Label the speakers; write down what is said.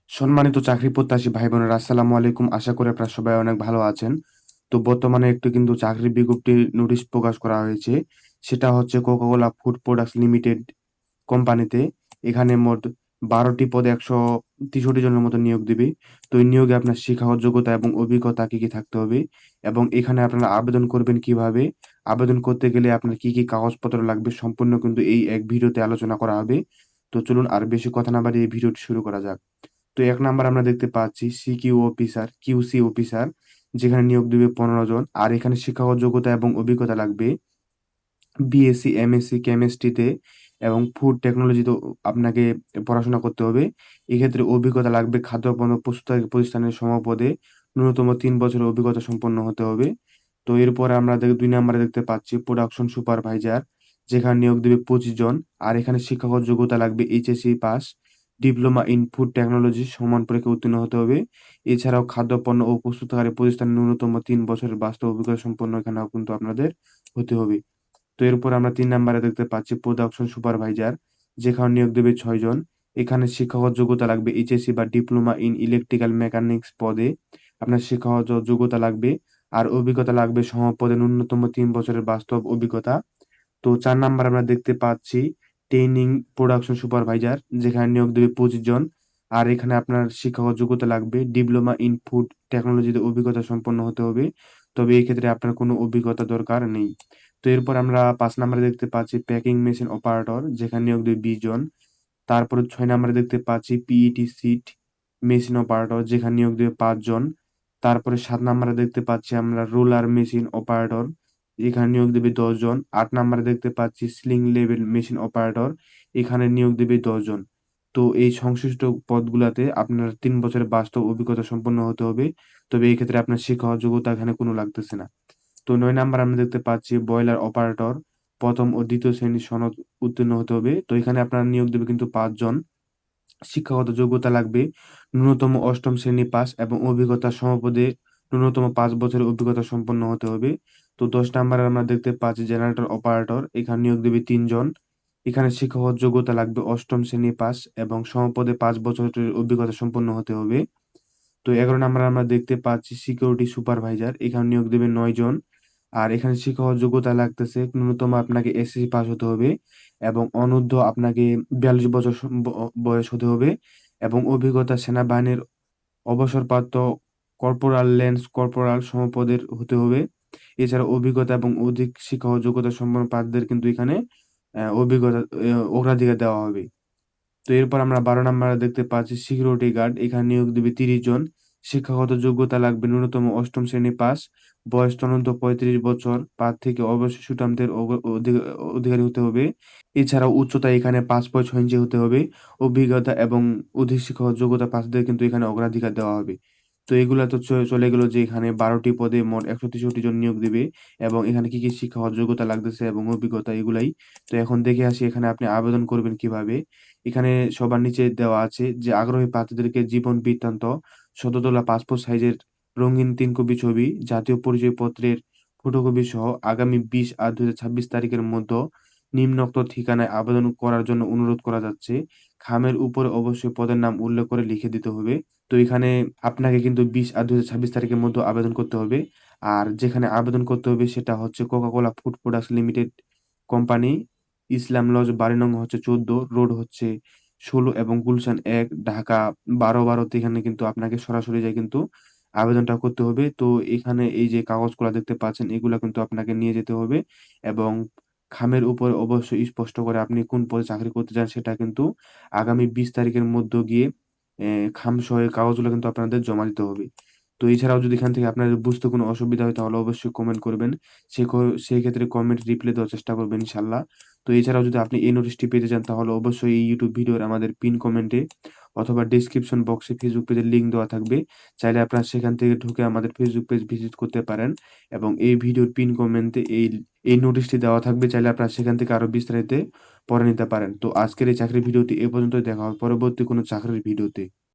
Speaker 1: সম্মানিত চাকরি প্রত্যাশী ভাই বোনেরা, আসসালামু আলাইকুম। আশা করি আপনারা সবাই অনেক ভালো আছেন। তো বর্তমানে একটু কিন্তু চাকরির বিজ্ঞপ্তি নোটিশ প্রকাশ করা হয়েছে। সেটা হচ্ছে কোকাকোলা ফুড প্রোডাক্টস লিমিটেড কোম্পানিতে। এখানে মোট 12টি পদে 163 জনের মতো নিয়োগ দিবে। তো এই নিয়োগে আপনার শিক্ষাগত যোগ্যতা এবং অভিজ্ঞতা কি থাকতে হবে, এবং এখানে আপনারা আবেদন করবেন কিভাবে, আবেদন করতে গেলে আপনার কি কাগজপত্র লাগবে, সম্পূর্ণ কিন্তু এই এক ভিডিওতে আলোচনা করা হবে। তো চলুন আর বেশি কথা না বাড়িয়ে এই ভিডিওটি শুরু করা যাক। তো 1 নাম্বার আমরা দেখতে পাচ্ছি সিকিউ অফিসার, কিউসি অফিসার, যেখানে নিয়োগ দিবে 15 জন। আর এখানে শিক্ষাগত যোগ্যতা এবং অভিজ্ঞতা লাগবে বিএসসি, এমএসসি কেমিস্ট্রিতে এবং ফুড টেকনোলজিতে আপনাকে পড়াশোনা করতে হবে। এক্ষেত্রে অভিজ্ঞতা লাগবে খাদ্য পণ্য প্রস্তুতকারী প্রতিষ্ঠানের সমপদে ন্যূনতম 3 বছরের অভিজ্ঞতা সম্পন্ন হতে হবে। তো এরপরে আমরা 2 নাম্বারে দেখতে পাচ্ছি প্রোডাকশন সুপারভাইজার, যেখানে নিয়োগ দিবে 25 জন। আর এখানে শিক্ষাগত যোগ্যতা লাগবে HSC pass, diploma in food technology সমান পরীক্ষায় উত্তীর্ণ হতে হবে। এছাড়াও খাদ্য-পণ্য ও প্রস্তুতকারী প্রতিষ্ঠানে ন্যূনতম 3 বছরের বাস্তব অভিজ্ঞতা সম্পন্ন এখানেও কিন্তু আপনাদের হতে হবে। তো এরপর আমরা 3 নাম্বারে দেখতে পাচ্ছি প্রোডাকশন সুপারভাইজার, যেখানে নিয়োগ দেবে 6 জন। এখানে শিক্ষাগত যোগ্যতা লাগবে এইচএসসি বা ডিপ্লোমা ইন ইলেকট্রিক্যাল মেকানিক্স পদে আপনার শিক্ষাগত যোগ্যতা লাগবে। আর অভিজ্ঞতা লাগবে সমপদে ন্যূনতম 3 বছরের বাস্তব অভিজ্ঞতা। তো 4 নাম্বার আমরা দেখতে পাচ্ছি ট্রেনিং প্রোডাকশন সুপারভাইজার, যেখানে নিয়োগ দেবে 25 জন। আর এখানে আপনার শিক্ষাগত যোগ্যতা লাগবে ডিপ্লোমা ইন ফুড টেকনোলজিতে অভিজ্ঞতা সম্পন্ন হতে হবে। তবে এই ক্ষেত্রে আপনার কোনো অভিজ্ঞতা দরকার নেই। তো এরপর আমরা 5 নাম্বারে দেখতে পাচ্ছি প্যাকিং মেশিন অপারেটর, যেখানে নিয়োগ দেবে 20 জন। তারপরে 6 নাম্বারে দেখতে পাচ্ছি পিইটি সিট মেশিন অপারেটর, যেখানে নিয়োগ দেবে 5 জন। তারপরে 7 নাম্বারে দেখতে পাচ্ছি আমরা রোলার মেশিন অপারেটর, এখানে নিয়োগ দেবে 10 জন। 8 নাম্বারে দেখতে পাচ্ছি স্লিং লেভেল মেশিন অপারেটর, এখানে নিয়োগ দেবে 10 জন। তো এই সংশ্লিষ্ট পদগুলাতে আপনার 3 বছরের বাস্তব অভিজ্ঞতা সম্পন্ন হতে হবে। তবে এই ক্ষেত্রে আপনার শিক্ষাগত যোগ্যতা এখানে কোনো লাগতেছে না। তো 9 নাম্বার আমরা দেখতে পাচ্ছি বয়লার অপারেটর, 1ম ও 2য় শ্রেণীর সনদ উত্তীর্ণ হতে হবে। তো এখানে আপনার নিয়োগ দেবে কিন্তু 5 জন। শিক্ষাগত যোগ্যতা লাগবে ন্যূনতম 8ম শ্রেণী পাস এবং অভিজ্ঞতা সমপদে ন্যূনতম 5 বছরের অভিজ্ঞতা সম্পন্ন হতে হবে। তো 10 নাম্বারে আমরা দেখতে পাচ্ছি জেনারেটর অপারেটর, এখানে নিয়োগ দেবে 3 জন। এখানে শিক্ষাগত যোগ্যতা লাগবে 8ম শ্রেণী পাস এবং সমপদে 5 বছরের অভিজ্ঞতা সম্পন্ন হতে হবে। তো 11 নাম্বারে আমরা দেখতে পাচ্ছি সিকিউরিটি সুপারভাইজার, এখানে নিয়োগ দেবে 9 জন। আর এখানে শিক্ষাগত যোগ্যতা লাগতেছে ন্যূনতম আপনাকে এসএসসি পাস হতে হবে এবং অনূর্ধ্ব আপনাকে 42 বছর বয়স হতে হবে এবং অভিজ্ঞতা সেনাবাহিনীর অবসরপ্রাপ্ত কর্পোরাল, ল্যান্স কর্পোরাল সমপদের হতে হবে। এছাড়া অভিজ্ঞতা এবং অধিক শিক্ষাগত যোগ্যতা সম্পন্ন প্রার্থীদের কিন্তু এখানে অভিজ্ঞতা অগ্রাধিকার দেওয়া হবে। তো এরপর আমরা 12 নাম্বারে দেখতে পাচ্ছি সিকিউরিটি গার্ড, এখানে নিয়োগ দিবে 30 জন। শিক্ষাগত যোগ্যতা লাগবে ন্যূনতম 8ম শ্রেণী পাস, বয়স অনূর্ধ্ব 35 বছর, প্রার্থীকে অবশ্যই সুঠামদের অধিকারী হতে হবে। এছাড়াও উচ্চতা এখানে 5.6 ইঞ্চি হতে হবে। অভিজ্ঞতা এবং অধিক শিক্ষাগত যোগ্যতা প্রার্থীদের কিন্তু এখানে অগ্রাধিকার দেওয়া হবে। তো এগুলা তো চলে গেল যে এখানে 12টি পদে মোট 163 জন নিয়োগ দিবে এবং এখানে কি শিক্ষাগত যোগ্যতা লাগতেছে এবং অভিজ্ঞতা এগুলাই। তো এখন দেখে আসি এখানে আপনি আবেদন করবেন কিভাবে। এখানে সবার নিচে দেওয়া আছে যে আগ্রহী প্রার্থীদেরকে জীবন বৃত্তান্ত, সদ্য তোলা পাসপোর্ট সাইজের রঙিন 3 কপি ছবি, জাতীয় পরিচয়পত্রের ফটোকপি সহ আগামী 20/8/2026 তারিখের মধ্যে নিম্নোক্ত ঠিকানায় আবেদন করার জন্য অনুরোধ করা যাচ্ছে। খামের উপরে অবশ্যই পদের নাম উল্লেখ করে লিখে দিতে হবে। তো এখানে আপনাকে কিন্তু 20/8/2026 তারিখের মধ্যে আবেদন করতে হবে। আর যেখানে আবেদন করতে হবে সেটা হচ্ছে Coca Cola food products limited company, Islam lodge, বাড়ি নং হচ্ছে 14, রোড হচ্ছে 16 এবং গুলশান 1, ঢাকা 1212। এখানে কিন্তু আপনাকে সরাসরি যাই কিন্তু আবেদনটা করতে হবে। তো এখানে এই যে কাগজগুলা দেখতে পাচ্ছেন এগুলা কিন্তু আপনাকে নিয়ে যেতে হবে এবং খামের উপরে অবশ্যই স্পষ্ট করে আপনি কোন পদে চাকরি করতে চান সেটা কিন্তু আগামী 20 তারিখের মধ্যে গিয়ে খাম সহ এই কাগজগুলো কিন্তু আপনাদের জমা দিতে হবে। তো এছাড়াও যদি এখান থেকে আপনাদের বুঝতে কোনো অসুবিধা হয় তাহলে অবশ্যই কমেন্ট করবেন। সেই ক্ষেত্রে কমেন্ট রিপ্লাই দেওয়ার চেষ্টা করবেন ইনশাআল্লাহ। তো এছাড়াও যদি আপনি এই নোটিশটি পেতে চান তাহলে অবশ্যই এই ইউটিউব ভিডিওর আমাদের পিন কমেন্টে অথবা ডেসক্রিপশন বক্সে ফেসবুক পেজের লিংক দেওয়া থাকবে। চাইলে আপনারা সেখান থেকে ঢুকে আমাদের ফেসবুক পেজ ভিজিট করতে পারেন এবং এই ভিডিওর পিন কমেন্টে এই নোটিশটি দেওয়া থাকবে। চাইলে আপনারা সেখান থেকে আরো বিস্তারিত পড়ে নিতে পারেন। তো আজকের এই চাকরির ভিডিওটি এ পর্যন্তই, দেখা হবে পরবর্তী কোনো চাকরির ভিডিওতে।